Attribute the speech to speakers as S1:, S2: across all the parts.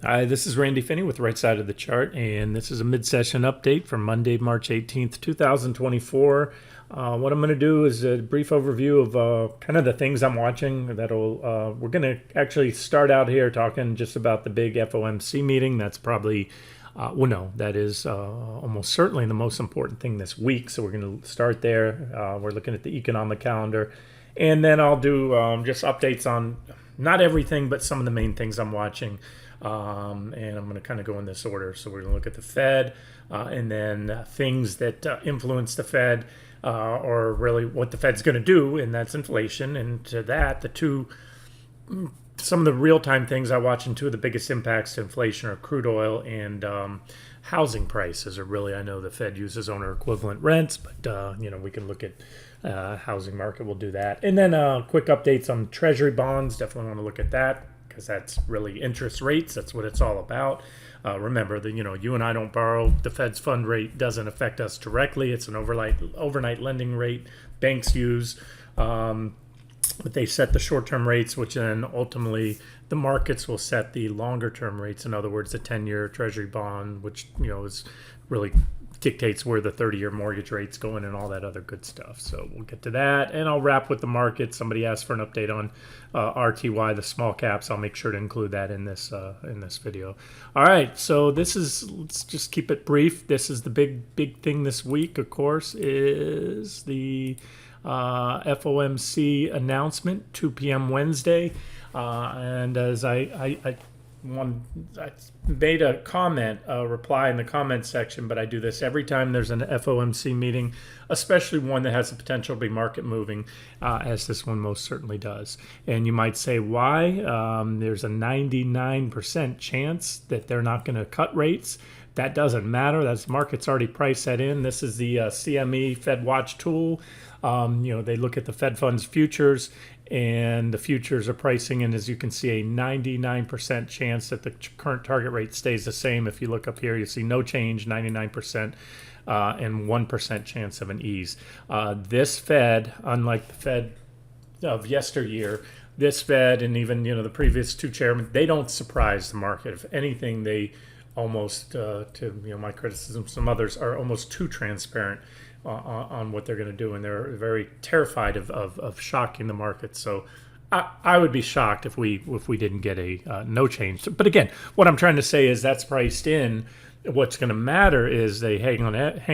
S1: Hi, this is Randy Finney with Right Side of the Chart, and this is a mid-session update for Monday, March 18th, 2024. What I'm going to do is a brief overview of kind of the things I'm watching. We're going to actually start out here talking just about the big FOMC meeting. That's probably, that is almost certainly the most important thing this week. So we're going to start there. We're looking at the economic calendar, and then I'll do just updates on not everything, but some of the main things I'm watching. And I'm going to kind of go in this order. So we're going to look at the Fed and then things that influence the Fed or really what the Fed's going to do, and that's inflation. And to that, some of the real-time things I watch and two of the biggest impacts to inflation are crude oil and housing prices. Or really, I know the Fed uses owner equivalent rents, but we can look at housing market. We'll do that. And then quick updates on Treasury bonds. Definitely want to look at that, because that's really interest rates. That's what it's all about. Remember that you and I don't borrow. The Fed's fund rate doesn't affect us directly. It's an overnight lending rate banks use, but they set the short-term rates, which then ultimately the markets will set the longer-term rates. In other words, the 10-year Treasury bond, which is really dictates where the 30-year mortgage rate's going and all that other good stuff. So we'll get to that, and I'll wrap with the market. Somebody asked for an update on RTY, the small caps. I'll make sure to include that in this video. All right, so let's just keep it brief. This is the big thing this week, of course, is the FOMC announcement, 2 p.m. Wednesday, and as I made a reply in the comment section, but I do this every time there's an FOMC meeting, especially one that has the potential to be market moving, as this one most certainly does. And you might say, why? There's a 99% chance that they're not going to cut rates. That doesn't matter. That's market's already priced that in. This is the CME Fed Watch tool. They look at the Fed funds futures, and the futures are pricing in, as you can see, a 99% chance that the current target rate stays the same. If you look up here, you see no change, 99%, and 1% chance of an ease. This Fed, unlike the Fed of yesteryear, this Fed and even the previous two chairmen, they don't surprise the market. If anything, they almost, to my criticism, some others are almost too transparent on what they're going to do, and they're very terrified of shocking the market. So I would be shocked if we didn't get a no change. But again, what I'm trying to say is that's priced in. What's going to matter is they hang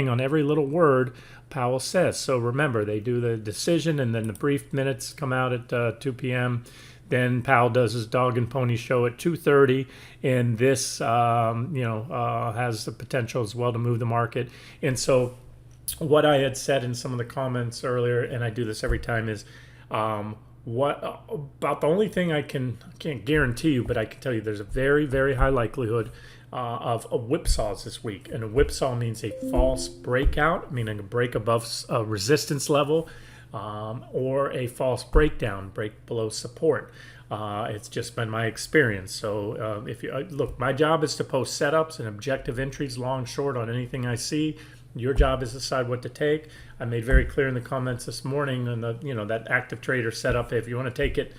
S1: on every little word Powell says. So remember, they do the decision, and then the brief minutes come out at 2 p.m. Then Powell does his dog and pony show at 2:30, and this has the potential as well to move the market. And so what I had said in some of the comments earlier, and I do this every time, is what about the only thing I can't guarantee you, but I can tell you there's a very, very high likelihood of whipsaws this week. And a whipsaw means a false breakout, meaning a break above a resistance level, or a false breakdown, break below support. It's just been my experience. So if you look, my job is to post setups and objective entries, long, short, on anything I see. Your job is to decide what to take. I made very clear in the comments this morning, and that active trader setup. If you want to take it,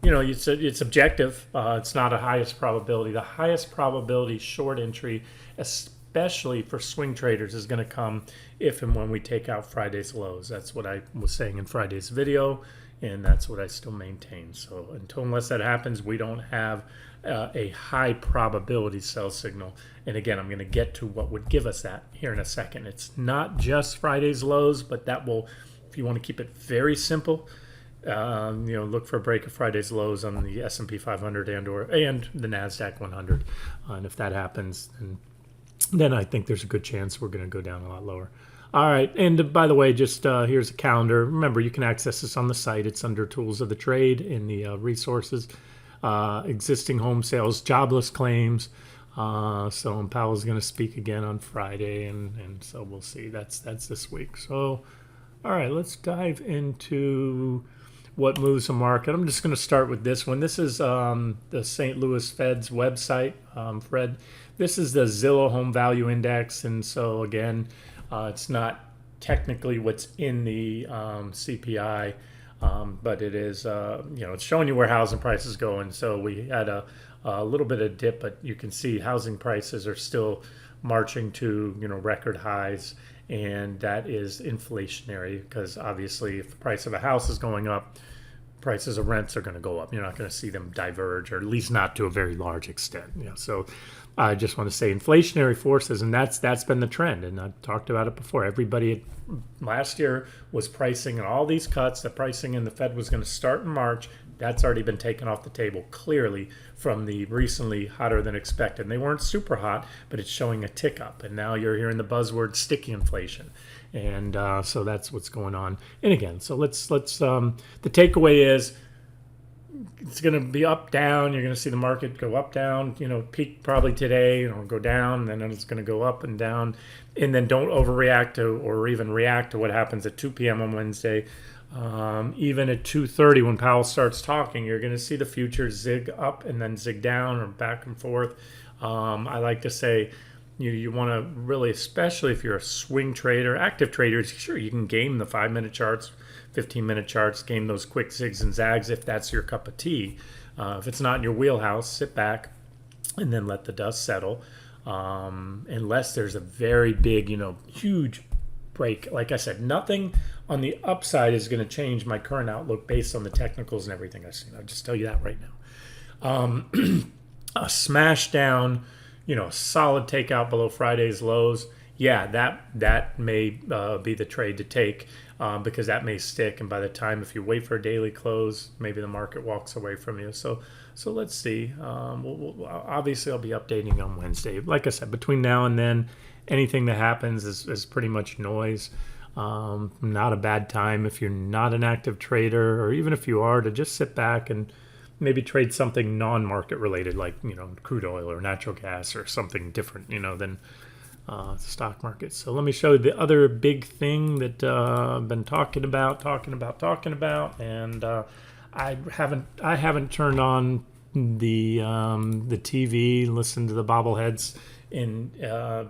S1: it's objective. It's not a highest probability. The highest probability short entry, especially for swing traders, is going to come if and when we take out Friday's lows. That's what I was saying in Friday's video, and that's what I still maintain. So unless that happens, we don't have a high probability sell signal. And again, I'm going to get to what would give us that here in a second. It's not just Friday's lows, but that will, if you want to keep it very simple, look for a break of Friday's lows on the S&P 500 and the NASDAQ 100. And if that happens, then I think there's a good chance we're going to go down a lot lower. All right, and by the way, just here's a calendar. Remember, you can access this on the site. It's under Tools of the Trade in the resources. Existing home sales, jobless claims. So Powell's going to speak again on Friday, and so we'll see. That's this week. So, all right, let's dive into what moves the market. I'm just going to start with this one. This is the St. Louis Fed's website. Fred, this is the Zillow Home Value Index, and so again, it's not technically what's in the CPI. But it is, it's showing you where housing prices go. And so we had a a little bit of dip, but you can see housing prices are still marching to record highs, and that is inflationary because obviously if the price of a house is going up, prices of rents are going to go up. You're not going to see them diverge, or at least not to a very large extent. So I just want to say inflationary forces, and that's been the trend. And I've talked about it before. Everybody last year was pricing in all these cuts, the pricing in the Fed was going to start in March. That's already been taken off the table clearly from the recently hotter than expected. And they weren't super hot, but it's showing a tick up. And now you're hearing the buzzword sticky inflation. And so that's what's going on. And again, so let's the takeaway is it's going to be up, down. You're going to see the market go up, down, peak probably today, go down, and then it's going to go up and down. And then don't overreact to or even react to what happens at 2 p.m. on Wednesday. Even at 2:30 when Powell starts talking, you're going to see the futures zig up and then zig down or back and forth. I like to say you want to really, especially if you're a swing trader, active traders, sure, you can game the 5-minute charts, 15-minute charts, game those quick zigs and zags if that's your cup of tea. If it's not in your wheelhouse, sit back and then let the dust settle. Unless there's a very big, huge break. Like I said, nothing on the upside is going to change my current outlook based on the technicals and everything I've seen. I'll just tell you that right now. A smash down, solid takeout below Friday's lows. Yeah, that may be the trade to take because that may stick. And by the time, if you wait for a daily close, maybe the market walks away from you. So let's see. Obviously, I'll be updating on Wednesday. Like I said, between now and then, anything that happens is pretty much noise. Not a bad time if you're not an active trader, or even if you are, to just sit back and maybe trade something non-market related, like crude oil or natural gas or something different, than the stock market. So let me show you the other big thing that I've been talking about, and I haven't turned on the TV, listened to the bobbleheads in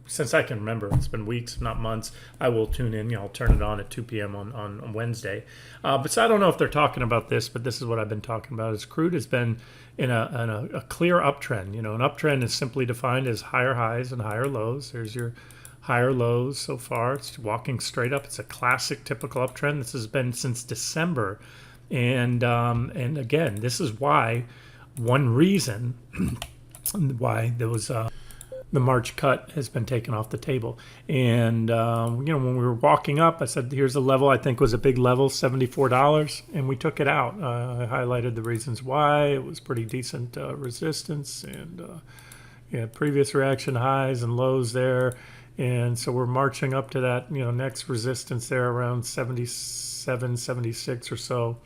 S1: since I can remember. It's been weeks, not months. I will tune in. I'll turn it on at 2 p.m. on Wednesday. But so I don't know if they're talking about this, but this is what I've been talking about. Is crude has been in a clear uptrend. An uptrend is simply defined as higher highs and higher lows. There's your higher lows so far. It's walking straight up. It's a classic, typical uptrend. This has been since December. And again, this is why one reason why there was the March cut has been taken off the table. And when we were walking up, I said, here's a level I think was a big level, $74, and we took it out. I highlighted the reasons why. It was pretty decent resistance, and previous reaction highs and lows there. And so we're marching up to that next resistance there around 77, 76 or so.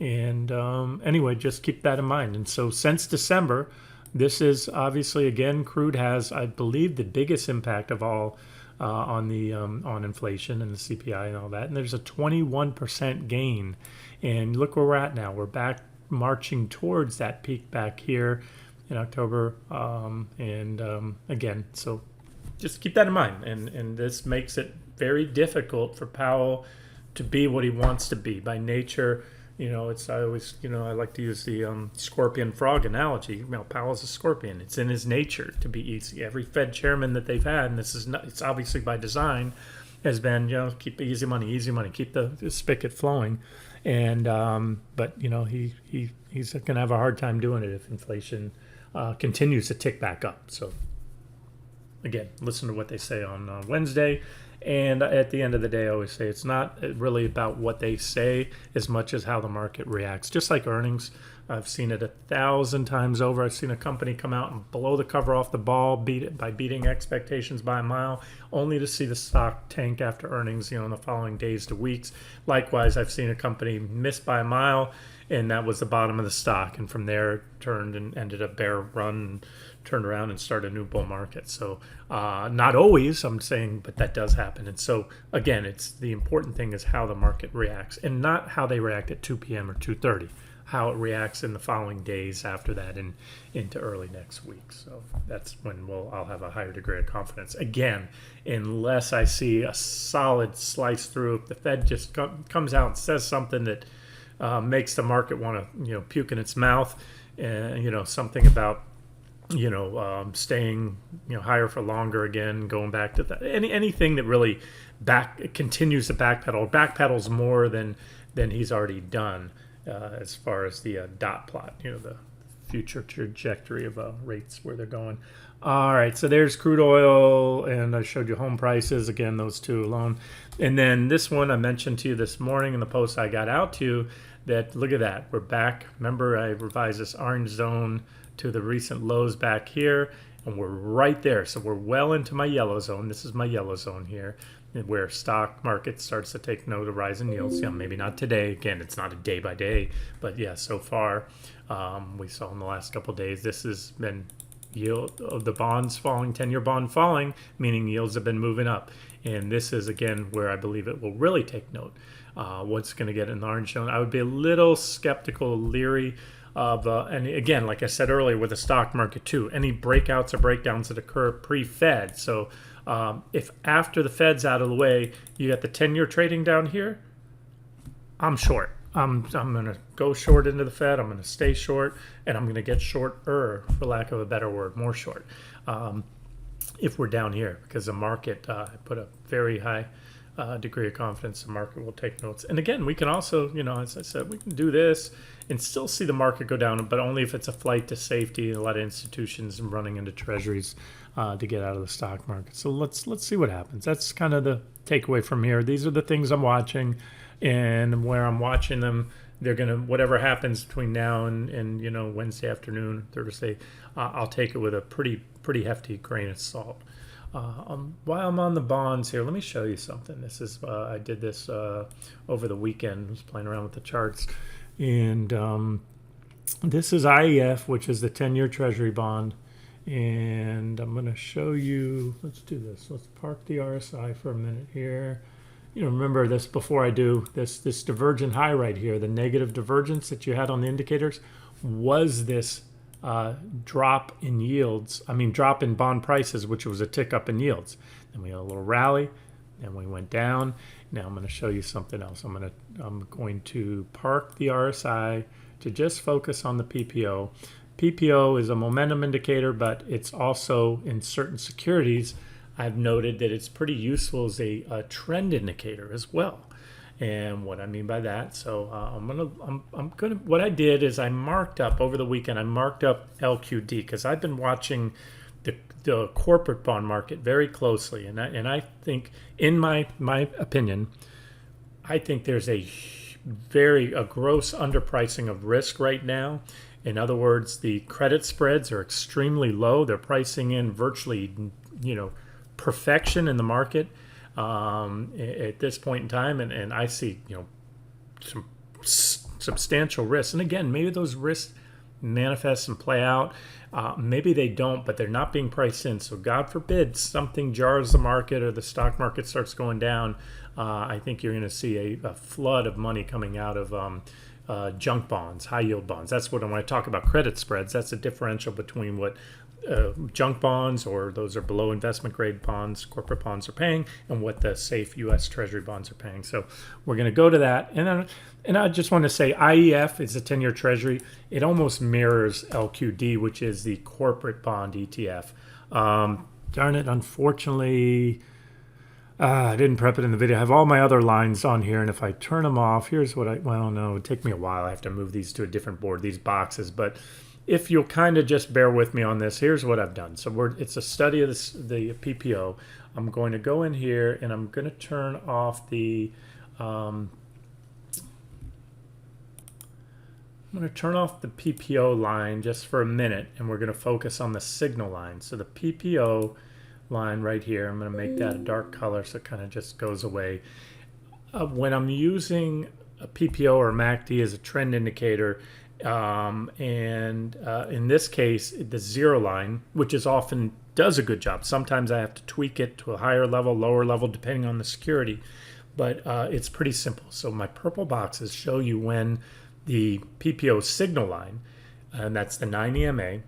S1: And anyway, just keep that in mind. And so since December, this is obviously, again, crude has, I believe, the biggest impact of all on inflation and the CPI and all that. And there's a 21% gain. And look where we're at now. We're back marching towards that peak back here in October. Again, so just keep that in mind. And this makes it very difficult for Powell to be what he wants to be by nature. I like to use the scorpion frog analogy. Powell's a scorpion. It's in his nature to be easy. Every Fed chairman that they've had, and it's obviously by design, has been, keep easy money, keep the spigot flowing. And, but he's going to have a hard time doing it if inflation continues to tick back up. So again, listen to what they say on Wednesday. And at the end of the day, I always say it's not really about what they say as much as how the market reacts. Just like earnings, I've seen it 1,000 times over. I've seen a company come out and blow the cover off the ball, beat it by beating expectations by a mile, only to see the stock tank after earnings, in the following days to weeks. Likewise, I've seen a company miss by a mile, and that was the bottom of the stock. And from there, it turned and ended a bear run and turned around and started a new bull market. So not always, I'm saying, but that does happen. And so, again, it's the important thing is how the market reacts, and not how they react at 2 p.m. or 2:30, how it reacts in the following days after that and into early next week. So that's when I'll have a higher degree of confidence. Again, unless I see a solid slice through, if the Fed just comes out and says something that makes the market want to puke in its mouth, something about staying higher for longer again, going back to that. Anything that really continues to backpedals more than he's already done as far as the dot plot, the future trajectory of rates where they're going. All right, so there's crude oil, and I showed you home prices again, those two alone. And then this one I mentioned to you this morning in the post I got out to you, that look at that, we're back. Remember, I revised this orange zone to the recent lows back here, and we're right there. So we're well into my yellow zone. This is my yellow zone here, where stock market starts to take note of rising yields. Maybe not today. Again, it's not a day by day, but so far we saw in the last couple of days, this has been yield of the bonds falling, 10-year bond falling, meaning yields have been moving up. And this is, again, where I believe it will really take note. What's going to get in the orange zone? I would be a little skeptical, leery of, and again, like I said earlier, with the stock market too, any breakouts or breakdowns that occur pre-Fed. So if after the Fed's out of the way, you got the 10-year trading down here, I'm short. I'm going to go short into the Fed. I'm going to stay short, and I'm going to get shorter, for lack of a better word, more short, if we're down here, because the market, I put a very high degree of confidence the market will take notes. And again, we can also, as I said, we can do this and still see the market go down, but only if it's a flight to safety. A lot of institutions running into treasuries to get out of the stock market. So let's see what happens. That's kind of the takeaway from here. These are the things I'm watching, and where I'm watching them, they're gonna, whatever happens between now and Wednesday afternoon, Thursday, I'll take it with a pretty hefty grain of salt. While I'm on the bonds here, let me show you something. This is I did this over the weekend. I was playing around with the charts, and this is IEF, which is the 10-year Treasury bond. And I'm going to show you. Let's do this. Let's park the RSI for a minute here. Remember this before I do this divergent high right here, the negative divergence that you had on the indicators, was this drop in yields. Drop in bond prices, which was a tick up in yields. Then we had a little rally, then we went down. Now I'm going to show you something else. I'm going to park the RSI to just focus on the PPO. PPO is a momentum indicator, but it's also, in certain securities, I've noted that it's pretty useful as a trend indicator as well. And what I mean by that, so what I did is I marked up over the weekend. I marked up LQD because I've been watching the corporate bond market very closely, and I think, in my opinion, I think there's a gross underpricing of risk right now. In other words, the credit spreads are extremely low. They're pricing in virtually, perfection in the market at this point in time, and I see some substantial risks. And again, maybe those risks manifest and play out. Maybe they don't, but they're not being priced in. So God forbid something jars the market or the stock market starts going down. I think you're going to see a flood of money coming out of junk bonds, high yield bonds. That's what, when I talk about credit spreads, that's a differential between what junk bonds, or those are below investment grade bonds, corporate bonds, are paying, and what the safe U.S. Treasury bonds are paying. So we're going to go to that. And I just want to say IEF is a 10-year Treasury. It almost mirrors LQD, which is the corporate bond ETF. Darn it, unfortunately, I didn't prep it in the video. I have all my other lines on here, and if I turn them off, here's what it would take me a while. I have to move these to a different board, these boxes, but if you'll kind of just bear with me on this, here's what I've done. So it's a study of the PPO. I'm going to go in here, and I'm going to turn off the PPO line just for a minute, and we're going to focus on the signal line. So the PPO line right here, I'm going to make that a dark color so it kind of just goes away. When I'm using a PPO or MACD as a trend indicator, in this case, the zero line, which is often does a good job. Sometimes I have to tweak it to a higher level, lower level, depending on the security, but it's pretty simple. So my purple boxes show you when the PPO signal line, and that's the 9 EMA,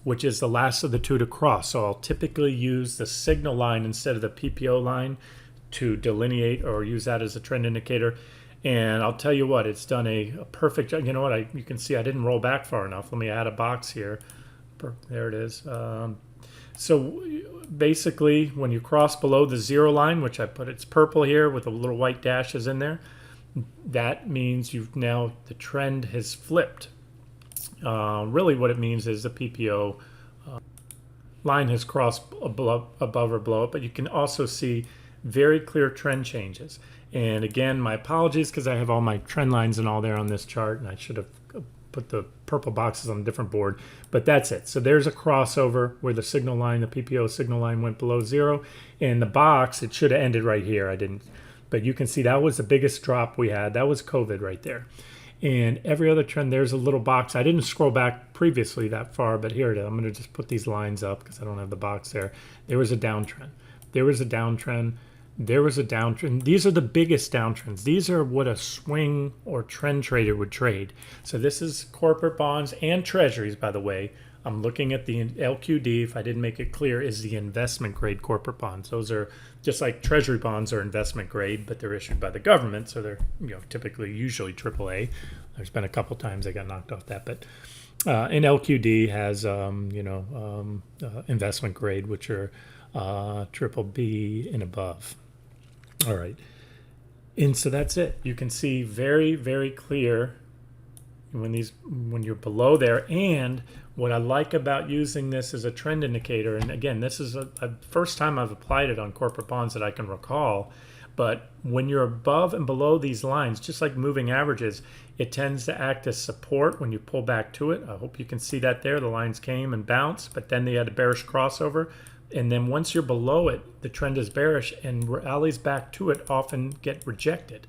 S1: which is the last of the two to cross. So I'll typically use the signal line instead of the PPO line to delineate, or use that as a trend indicator. And I'll tell you what, it's done a perfect job. You know what? You can see I didn't roll back far enough. Let me add a box here. There it is. So basically, when you cross below the zero line, which I put, it's purple here with the little white dashes in there, that means the trend has flipped. Really what it means is the PPO line has crossed above or below it, but you can also see very clear trend changes. And again, my apologies because I have all my trend lines and all there on this chart, and I should have put the purple boxes on a different board, but that's it. So there's a crossover where the signal line, the PPO signal line went below zero, and the box, it should have ended right here. I didn't, but you can see that was the biggest drop we had. That was COVID right there. And every other trend, there's a little box. I didn't scroll back previously that far, but here it is. I'm going to just put these lines up because I don't have the box there. There was a downtrend. There was a downtrend. There was a downtrend. These are the biggest downtrends. These are what a swing or trend trader would trade. So this is corporate bonds and treasuries, by the way. I'm looking at the LQD, if I didn't make it clear, is the investment grade corporate bonds. Those are just like treasury bonds are investment grade, but they're issued by the government, so they're typically usually AAA. There's been a couple times I got knocked off that, but and LQD has investment grade, which are triple B and above. All right, and so that's it. You can see very, very clear when you're below there. And what I like about using this as a trend indicator, and again, this is a first time I've applied it on corporate bonds that I can recall, but when you're above and below these lines, just like moving averages, it tends to act as support when you pull back to it. I hope you can see that there. The lines came and bounced, but then they had a bearish crossover. And then once you're below it, the trend is bearish, and rallies back to it often get rejected.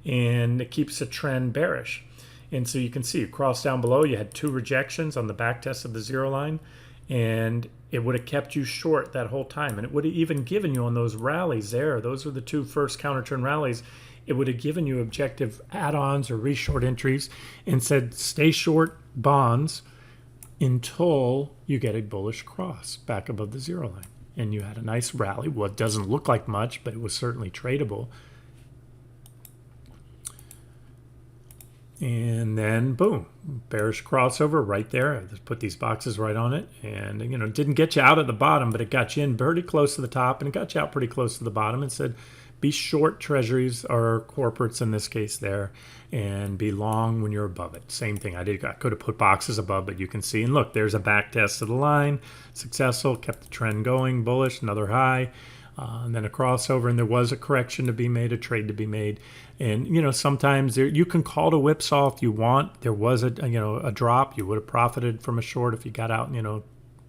S1: And it keeps the trend bearish. And so you can see across down below, you had 2 rejections on the back test of the zero line, and it would have kept you short that whole time. And it would have even given you on those rallies there, those were the 2 first counter trend rallies, it would have given you objective add-ons or re-short entries and said stay short bonds until you get a bullish cross back above the zero line. And you had a nice rally. Well, it doesn't look like much, but it was certainly tradable. And then boom, bearish crossover right there. I just put these boxes right on it, and it didn't get you out at the bottom, but it got you in pretty close to the top, and it got you out pretty close to the bottom, and said be short treasuries or corporates in this case there, and be long when you're above it. Same thing. I could have put boxes above, but you can see, and look, there's a back test of the line, successful, kept the trend going, bullish, another high. And then a crossover, and there was a correction to be made, a trade to be made. And sometimes you can call to whipsaw if you want. There was a drop. You would have profited from a short if you got out and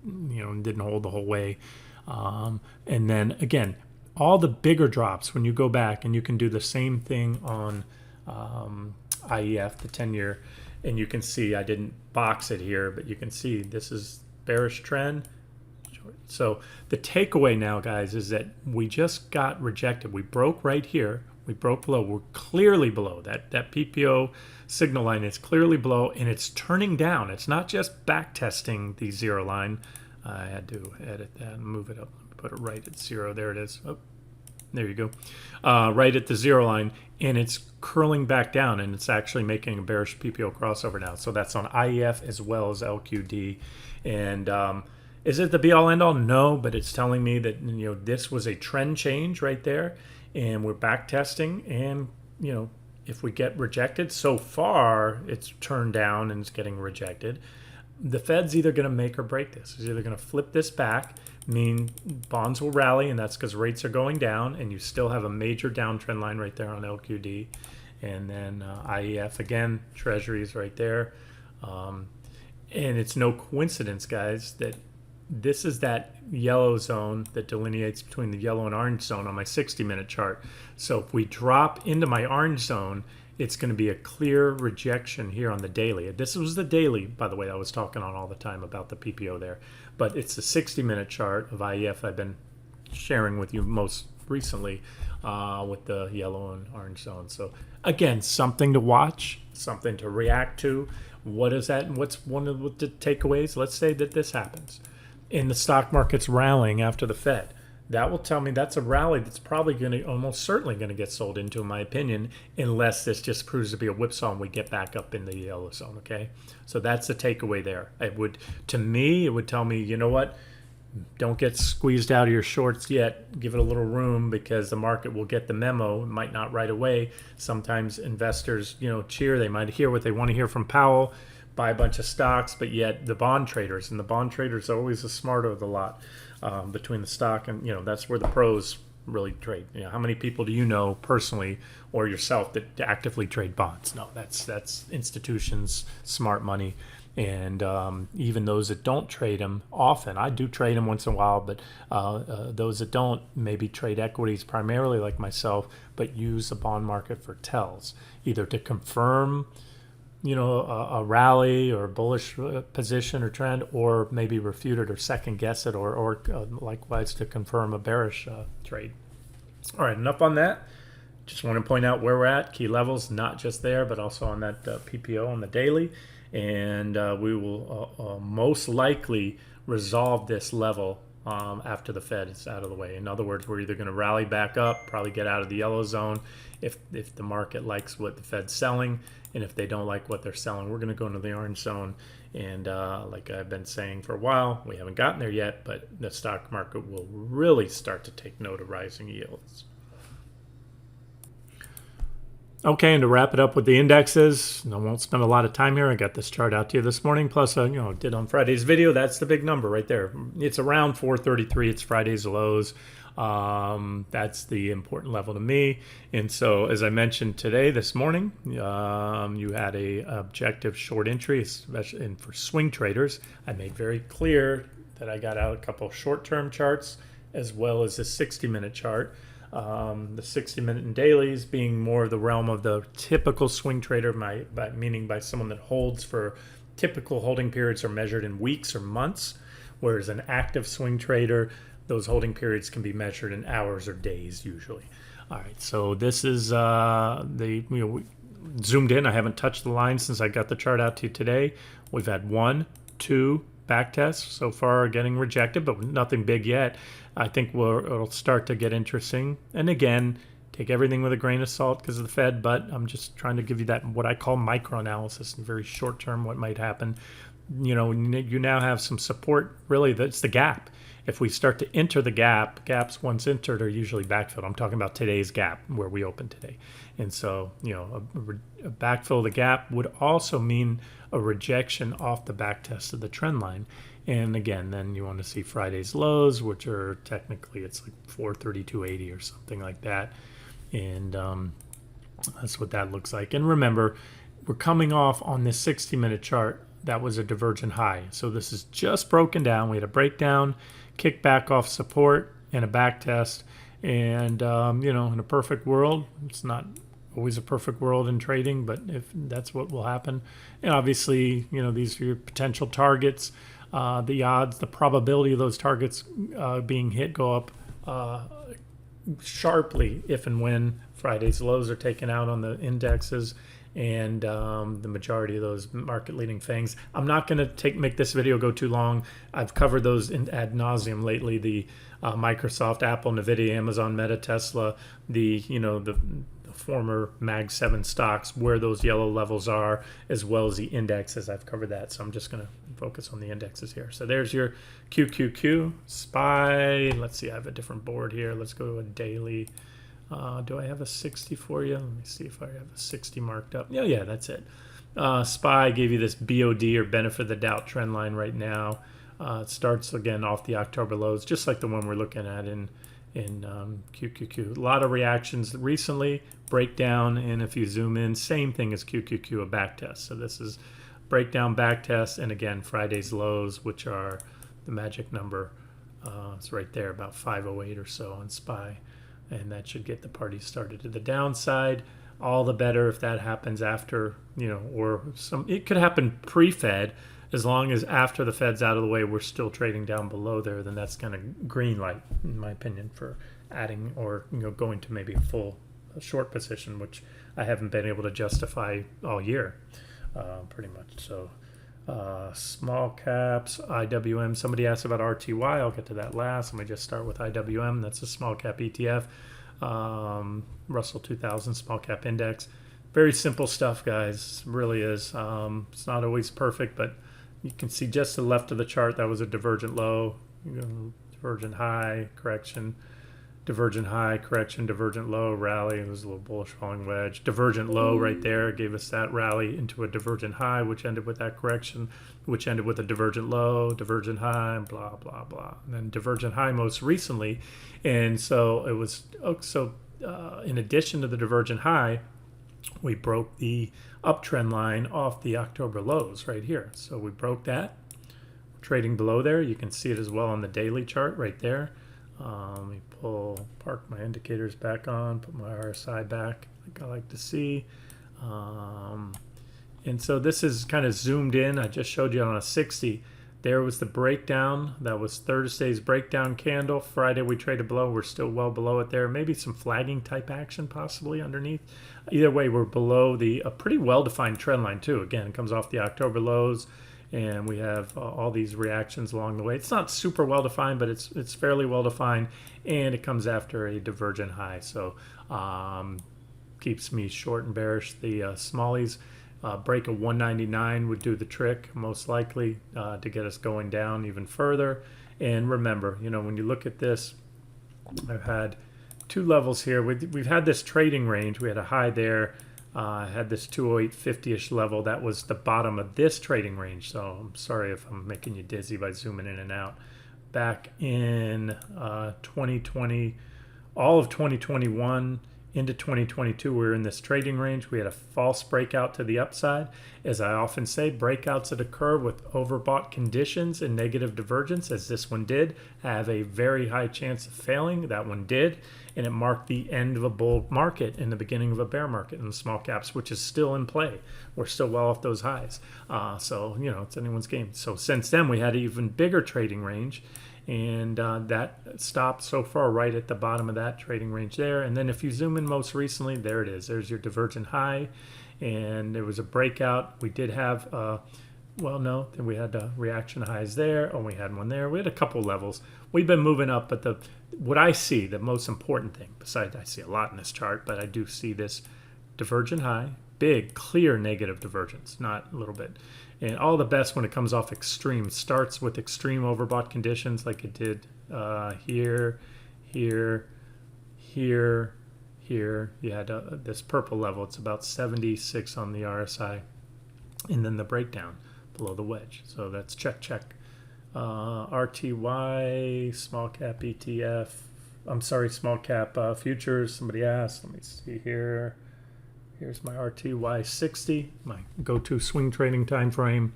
S1: didn't hold the whole way. And then again, all the bigger drops when you go back, and you can do the same thing on IEF, the 10-year, and you can see I didn't box it here, but you can see this is bearish trend. So the takeaway now, guys, is that we just got rejected. We broke right here. We broke below. We're clearly below. That PPO signal line is clearly below, and it's turning down. It's not just back testing the zero line. I had to edit that and move it up. Put it right at zero. There it is. Oh, there you go. Right at the zero line, and it's curling back down, and it's actually making a bearish PPO crossover now. So that's on IEF as well as LQD. And is it the be-all, end-all? No, but it's telling me that this was a trend change right there, and we're back testing. And if we get rejected, so far it's turned down and it's getting rejected. The Fed's either going to make or break this. It's either going to flip this back, mean bonds will rally, and that's because rates are going down, and you still have a major downtrend line right there on LQD, and then IEF again, Treasuries right there, and it's no coincidence, guys, that this is that yellow zone that delineates between the yellow and orange zone on my 60-minute chart. So if we drop into my orange zone, it's going to be a clear rejection here on the daily. This was the daily, by the way, I was talking on all the time about the PPO there. But it's the 60-minute chart of IEF I've been sharing with you most recently with the yellow and orange zone. So again, something to watch, something to react to. What is that? And what's one of the takeaways? Let's say that this happens. And the stock market's rallying after the Fed. that will tell me that's a rally that's probably going to, almost certainly going to get sold into, in my opinion, unless this just proves to be a whipsaw and we get back up in the yellow zone. Okay, so that's the takeaway there. It would, to me, it would tell me, you know what, don't get squeezed out of your shorts yet. Give it a little room, because the market will get the memo. It might not right away. Sometimes investors, cheer. They might hear what they want to hear from Powell, buy a bunch of stocks, but yet the bond traders, and the bond traders are always the smarter of the lot, between the stock and, that's where the pros really trade. How many people do you know personally or yourself that actively trade bonds? No, that's institutions, smart money. And even those that don't trade them often, I do trade them once in a while, but those that don't maybe trade equities primarily like myself, but use the bond market for tells, either to confirm a rally or bullish position or trend, or maybe refute it or second guess it, or likewise to confirm a bearish trade. All right, enough on that. Just want to point out where we're at, key levels, not just there, but also on that PPO on the daily. And we will most likely resolve this level after the Fed is out of the way. In other words, we're either going to rally back up, probably get out of the yellow zone if the market likes what the Fed's selling, and if they don't like what they're selling, we're going to go into the orange zone. And like I've been saying for a while, we haven't gotten there yet, but the stock market will really start to take note of rising yields. Okay, and to wrap it up with the indexes, I won't spend a lot of time here. I got this chart out to you this morning, plus did on Friday's video. That's the big number right there. It's around 433. It's Friday's lows. That's the important level to me. And so, as I mentioned this morning, you had a objective short entry, especially and for swing traders. I made very clear that I got out a couple short-term charts as well as a 60-minute chart. The 60-minute and dailies being more the realm of the typical swing trader, meaning by someone that holds for typical holding periods are measured in weeks or months, whereas an active swing trader, those holding periods can be measured in hours or days usually. All right, so this is we zoomed in. I haven't touched the line since I got the chart out to you today. We've had 1, 2 back tests so far getting rejected, but nothing big yet. I think it'll start to get interesting. And again, take everything with a grain of salt because of the Fed, but I'm just trying to give you that what I call micro analysis in very short term, what might happen. You now have some support. Really, that's the gap. If we start to enter the gaps once entered are usually backfilled. I'm talking about today's gap where we opened today. And so, a backfill of the gap would also mean a rejection off the back test of the trend line. And again, then you want to see Friday's lows, which are technically, it's like 432.80 or something like that. And that's what that looks like. And remember, we're coming off on this 60-minute chart. That was a divergent high. So this is just broken down. We had a breakdown, kick back off support, and a back test. And, in a perfect world, it's not always a perfect world in trading, but if that's what will happen. And obviously, these are your potential targets. The odds, the probability of those targets being hit go up sharply if and when Friday's lows are taken out on the indexes and the majority of those market-leading things. I'm not going to make this video go too long. I've covered those ad nauseum lately. The Microsoft, Apple, NVIDIA, Amazon, Meta, Tesla, the former Mag 7 stocks, where those yellow levels are, as well as the indexes. I've covered that, so I'm just going to focus on the indexes here. So there's your QQQ, SPY. Let's see, I have a different board here. Let's go to a daily. Do I have a 60 for you? Let me see if I have a 60 marked up. Yeah, that's it. SPY gave you this BOD or benefit of the doubt trend line right now. It starts again off the October lows, just like the one we're looking at in QQQ. A lot of reactions recently, breakdown, and if you zoom in, same thing as QQQ, a back test. So this is breakdown, back test, and again, Friday's lows, which are the magic number. It's right there, about 508 or so on SPY. And that should get the party started to the downside. All the better if that happens after, or it could happen pre-Fed, as long as after the Fed's out of the way, we're still trading down below there, then that's kind of green light, in my opinion, for adding or going to maybe a full short position, which I haven't been able to justify all year, pretty much. So Small caps, IWM. Somebody asked about RTY. I'll get to that last. Let me just start with IWM. That's a small cap ETF. Russell 2000 small cap index. Very simple stuff, guys. Really is. It's not always perfect, but you can see just to the left of the chart that was a divergent low, divergent high, correction, divergent high, correction, divergent low, rally. It was a little bullish falling wedge. Divergent low right there gave us that rally into a divergent high, which ended with that correction, which ended with a divergent low, divergent high, blah, blah, blah. And then divergent high most recently. And so it was, in addition to the divergent high, we broke the uptrend line off the October lows right here. So we broke that. We're trading below there. You can see it as well on the daily chart right there. Let me park my indicators back on, put my RSI back like I like to see. And so this is kind of zoomed in. I just showed you on a 60. There was the breakdown. That was Thursday's breakdown candle. Friday we traded below. We're still well below it there. Maybe some flagging type action possibly underneath. Either way, we're below a pretty well-defined trend line too. Again, it comes off the October lows. And we have all these reactions along the way. It's not super well defined, but it's fairly well defined, and it comes after a divergent high. So keeps me short and bearish. The smallies break of 199 would do the trick most likely to get us going down even further. And remember, when you look at this, I've had two levels here. We've had this trading range. We had a high there. Had this 208.50-ish level. That was the bottom of this trading range. So I'm sorry if I'm making you dizzy by zooming in and out. Back in 2020, all of 2021 into 2022, we were in this trading range. We had a false breakout to the upside. As I often say, breakouts that occur with overbought conditions and negative divergence, as this one did, have a very high chance of failing. That one did. And it marked the end of a bull market and the beginning of a bear market in the small caps, which is still in play. We're still well off those highs. So, it's anyone's game. So since then, we had an even bigger trading range. And that stopped so far right at the bottom of that trading range there. And then if you zoom in most recently, there it is. There's your divergent high. And there was a breakout. We did have, then we had reaction highs there. Oh, we had one there. We had a couple levels. We've been moving up, but what I see, the most important thing, besides I see a lot in this chart, but I do see this divergent high, big, clear negative divergence, not a little bit. And all the best when it comes off extreme. Starts with extreme overbought conditions like it did here, here, here, here. You had this purple level. It's about 76 on the RSI. And then the breakdown below the wedge. So that's check, check. RTY, small cap ETF. I'm sorry, small cap futures. Somebody asked. Let me see here. Here's my RTY 60, my go-to swing trading time frame.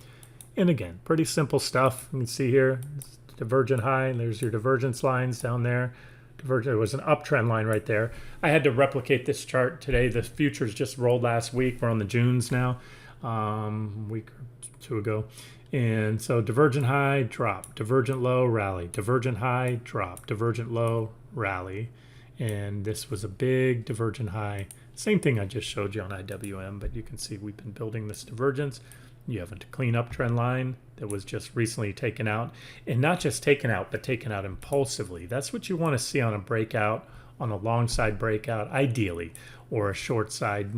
S1: And again, pretty simple stuff. You can see here, divergent high, and there's your divergence lines down there. There was an uptrend line right there. I had to replicate this chart today. The futures just rolled last week. We're on the Junes now, a week or two ago. And so divergent high, drop, divergent low, rally, divergent high, drop, divergent low, rally. And this was a big divergent high. Same thing I just showed you on IWM, but you can see we've been building this divergence. You have a clean uptrend line that was just recently taken out. And not just taken out, but taken out impulsively. That's what you want to see on a breakout, on a long side breakout, ideally, or a short side,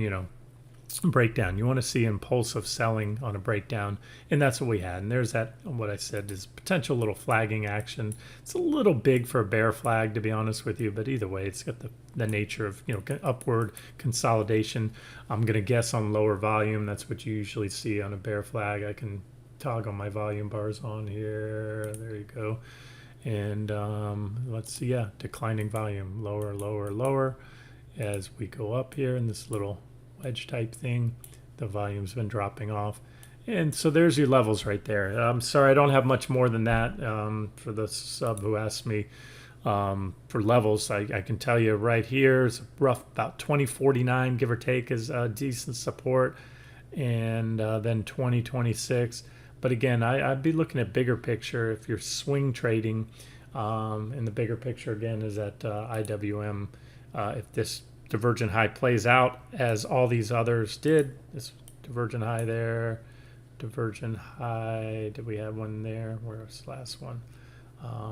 S1: breakdown. You want to see impulsive selling on a breakdown, and that's what we had. And there's that, what I said is potential little flagging action. It's a little big for a bear flag, to be honest with you, but either way, it's got the nature of upward consolidation. I'm going to guess on lower volume. That's what you usually see on a bear flag. I can toggle my volume bars on here. There you go. And let's see, yeah, declining volume, lower, lower, lower. As we go up here in this little wedge type thing, the volume's been dropping off. And so there's your levels right there. I'm sorry, I don't have much more than that. For the sub who asked me for levels, I can tell you right here is rough about 2049, give or take, is decent support. And then 2026. But again, I'd be looking at bigger picture if you're swing trading. And the bigger picture again is at IWM. If this divergent high plays out as all these others did, this divergent high there, divergent high. Did we have one there? Where's the last one?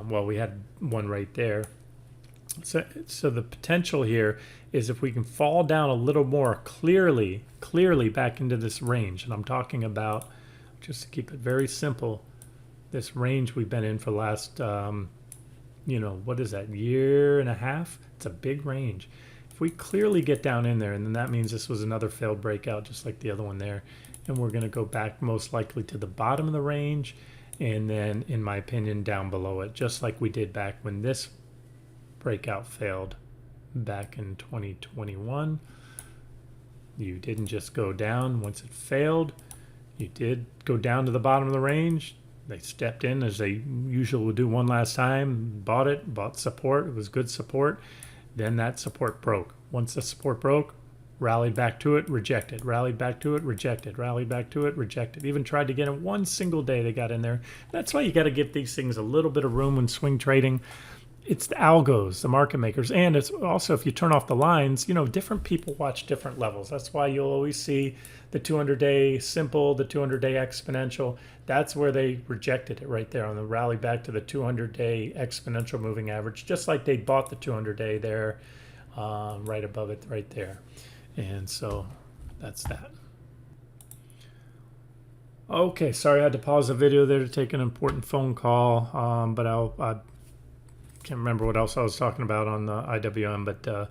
S1: Well, we had one right there. So the potential here is if we can fall down a little more clearly back into this range, and I'm talking about, just to keep it very simple, this range we've been in for the last, what is that, year and a half? It's a big range. If we clearly get down in there, and then that means this was another failed breakout, just like the other one there, and we're going to go back most likely to the bottom of the range, and then, in my opinion, down below it, just like we did back when this breakout failed back in 2021. You didn't just go down once it failed. You did go down to the bottom of the range. They stepped in as they usually would do one last time, bought support. It was good support. Then that support broke. Once the support broke, rallied back to it, rejected, rallied back to it, rejected, rallied back to it, rejected. Even tried to get in one single day they got in there. That's why you got to give these things a little bit of room when swing trading. It's the algos, the market makers, and it's also, if you turn off the lines, different people watch different levels. That's why you'll always see the 200-day simple, the 200-day exponential. That's where they rejected it right there on the rally back to the 200-day exponential moving average, just like they bought the 200-day there, right above it right there. And so that's that. Okay, sorry I had to pause the video there to take an important phone call, but I can't remember what else I was talking about on the IWM, but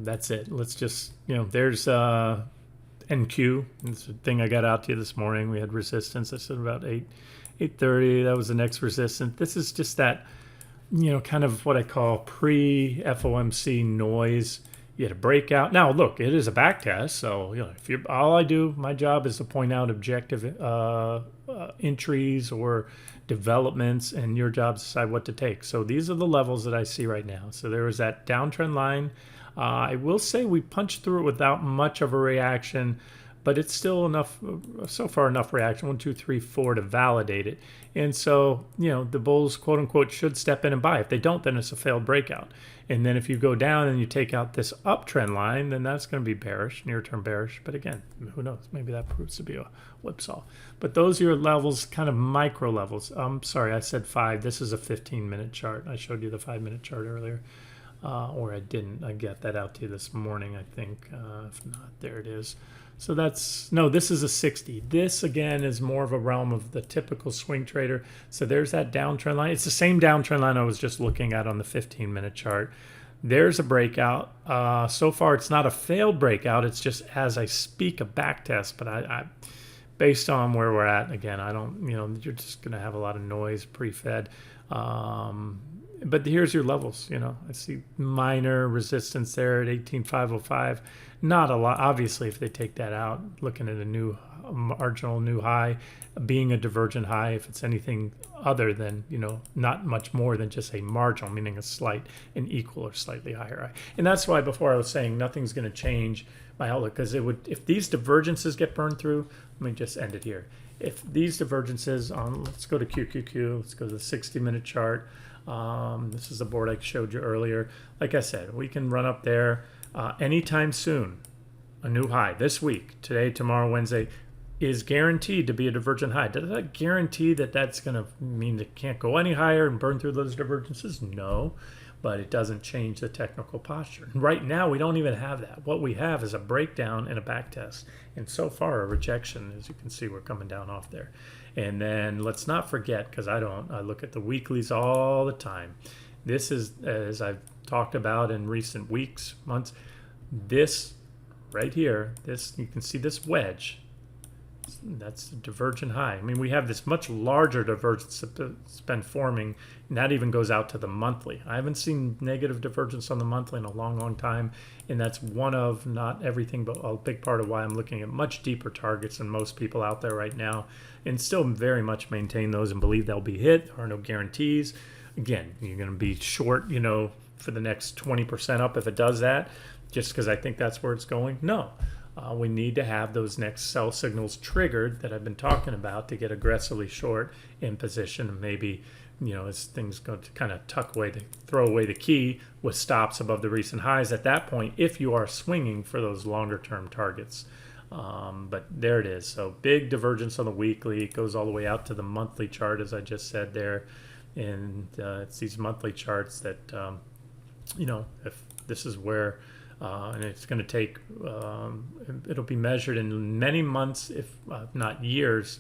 S1: that's it. Let's just, there's NQ. It's a thing I got out to you this morning. We had resistance. I said about 8:30. That was the next resistance. This is just that, kind of what I call pre-FOMC noise. You had a breakout. Now, look, it is a back test. So, if you're, my job is to point out objective entries or developments, and your job is to decide what to take. So these are the levels that I see right now. So there was that downtrend line. I will say we punched through it without much of a reaction, but it's still enough, so far enough reaction, 1, 2, 3, 4 to validate it. And so, the bulls, quote unquote, should step in and buy. If they don't, then it's a failed breakout. And then if you go down and you take out this uptrend line, then that's going to be bearish, near-term bearish. But again, who knows? Maybe that proves to be a whipsaw. But those are your levels, kind of micro levels. I'm sorry, I said 5. This is a 15-minute chart. I showed you the 5-minute chart earlier. Or I didn't. I got that out to you this morning, I think. If not, there it is. So this is a 60. This, again, is more of a realm of the typical swing trader. So there's that downtrend line. It's the same downtrend line I was just looking at on the 15-minute chart. There's a breakout. So far, it's not a failed breakout. It's just, as I speak, a back test. But I based on where we're at, again, I don't, you're just going to have a lot of noise pre-Fed. But here's your levels. I see minor resistance there at 18,505. Not a lot. Obviously, if they take that out, looking at a marginal new high, being a divergent high, if it's anything other than, not much more than just a marginal, meaning a slight, an equal or slightly higher high. And that's why before I was saying nothing's going to change my outlook, because if these divergences get burned through, let me just end it here. If these divergences let's go to QQQ, let's go to the 60-minute chart. This is the board I showed you earlier. Like I said, we can run up there anytime soon. A new high this week, today, tomorrow, Wednesday, is guaranteed to be a divergent high. Does that guarantee that that's going to mean it can't go any higher and burn through those divergences? No, but it doesn't change the technical posture. Right now, we don't even have that. What we have is a breakdown and a back test. And so far, a rejection. As you can see, we're coming down off there. And then let's not forget, because I look at the weeklies all the time. This is, as I've talked about in recent weeks, months, this right here, you can see this wedge. That's the divergent high. I mean, we have this much larger divergence that's been forming, and that even goes out to the monthly. I haven't seen negative divergence on the monthly in a long, long time, and that's one of, not everything, but a big part of why I'm looking at much deeper targets than most people out there right now, and still very much maintain those and believe they'll be hit. There are no guarantees. Again, you're going to be short, for the next 20% up if it does that, just because I think that's where it's going. No. We need to have those next sell signals triggered that I've been talking about to get aggressively short in position, and maybe, as things go to kind of throw away the key with stops above the recent highs at that point, if you are swinging for those longer term targets. But there it is. So big divergence on the weekly. It goes all the way out to the monthly chart, as I just said there. And it's these monthly charts that, if this is where, and it's going to take, it'll be measured in many months, if not years,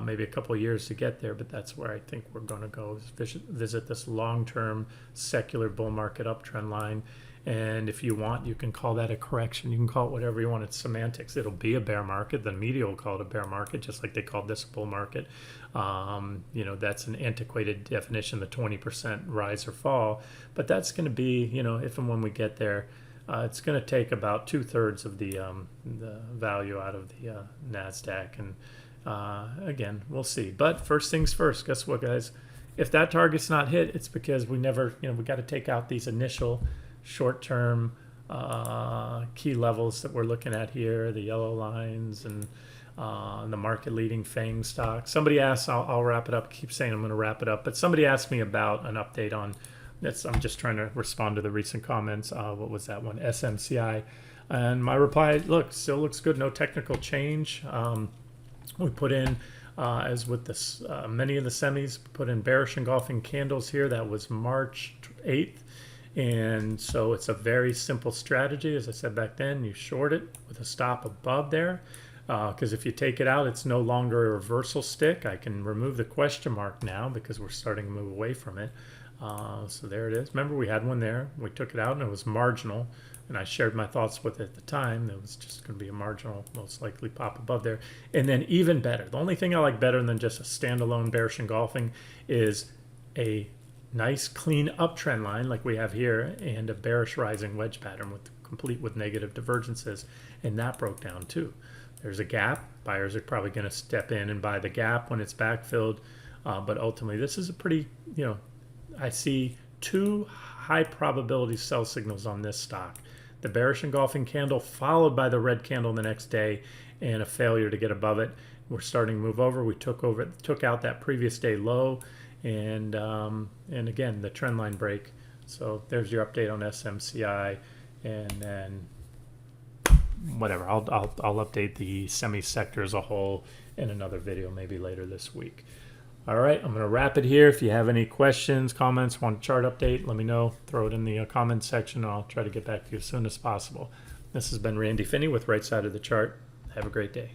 S1: maybe a couple of years to get there. But that's where I think we're going to go, is visit this long-term secular bull market uptrend line. And if you want, you can call that a correction. You can call it whatever you want. It's semantics. It'll be a bear market. The media will call it a bear market, just like they called this a bull market. That's an antiquated definition, the 20% rise or fall. But that's going to be, if and when we get there, it's going to take about 2/3 of the value out of the NASDAQ. And again, we'll see. But first things first, guess what, guys? If that target's not hit, it's because we never, we got to take out these initial short-term key levels that we're looking at here, the yellow lines and the market-leading FANG stock. Somebody asked, I'll wrap it up. I keep saying I'm going to wrap it up, but somebody asked me about an update on this. I'm just trying to respond to the recent comments. What was that one? SMCI. And my reply, look, still looks good. No technical change. We put in, as with this, many of the semis, put in bearish engulfing candles here. That was March 8th. And so it's a very simple strategy. As I said back then, you short it with a stop above there, because if you take it out, it's no longer a reversal stick. I can remove the question mark now because we're starting to move away from it. So there it is. Remember, we had one there. We took it out and it was marginal. And I shared my thoughts with it at the time. That was just going to be a marginal, most likely pop above there. And then even better, the only thing I like better than just a standalone bearish engulfing is a nice clean uptrend line like we have here and a bearish rising wedge pattern complete with negative divergences, and that broke down too. There's a gap. Buyers are probably going to step in and buy the gap when it's backfilled, but ultimately this is a pretty, I see two high probability sell signals on this stock: the bearish engulfing candle followed by the red candle the next day and a failure to get above it. We're starting to move over. We took out that previous day low. And again, the trend line break. So there's your update on SMCI, and then whatever. I'll update the semi sector as a whole in another video, maybe later this week. All right, I'm going to wrap it here. If you have any questions, comments, want a chart update, let me know. Throw it in the comments section, and I'll try to get back to you as soon as possible. This has been Randy Finney with Right Side of the Chart. Have a great day.